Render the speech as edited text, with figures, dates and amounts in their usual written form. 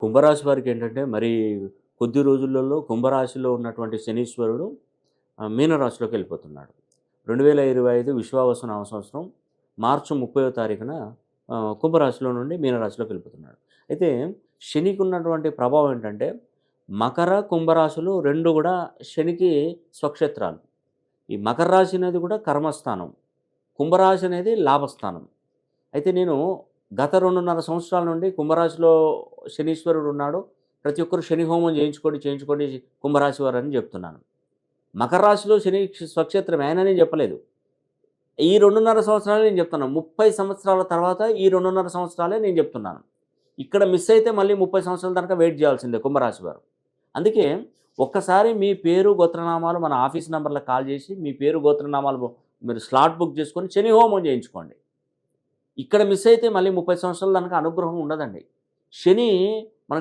కుంభరాశి వారికి ఏంటంటే మరి కొద్ది రోజులలో కుంభరాశిలో ఉన్నటువంటి శనీశ్వరుడు మీనరాశిలోకి వెళ్ళిపోతున్నాడు. 2025 విశ్వావసు నామ సంవత్సరం మార్చి 30వ తారీఖున కుంభరాశిలో నుండి మీనరాశిలోకి వెళ్ళిపోతున్నాడు. అయితే శనికి ఉన్నటువంటి ప్రభావం ఏంటంటే మకర, కుంభరాశులు 2 కూడా శనికి స్వక్షేత్రాలు. ఈ మకర రాశి అనేది కూడా కర్మస్థానం. కుంభరాశి అనేది లాభస్థానం. అయితే నేను గత 2.5 సంవత్సరాల నుండి కుంభరాశిలో శనీశ్వరుడు ఉన్నాడు. ప్రతి ఒక్కరు శని హోమం చేయించుకోండి కుంభరాశి వారని చెప్తున్నాను. మకర రాశిలో శని స్వక్షేత్రం ఆయననే చెప్పలేదు. ఈ 2.5 సంవత్సరాలే నేను చెప్తున్నాను. 30 సంవత్సరాల తర్వాత ఈ 2.5 సంవత్సరాలే నేను చెప్తున్నాను. ఇక్కడ మిస్ అయితే మళ్ళీ 30 సంవత్సరాల దాకా వెయిట్ చేయాల్సిందే కుంభరాశి వారు. అందుకే ఒక్కసారి మీ పేరు, గోత్రనామాలు మన ఆఫీస్ నంబర్‌లకు కాల్ చేసి మీ పేరు, గోత్రనామాలు మీరు స్లాట్ బుక్ చేసుకొని శని హోమం చేయించుకోండి. ఇక్కడ మిస్ అయితే మళ్ళీ 30 సంవత్సరాల దాకా అనుగ్రహం ఉండదండి. శని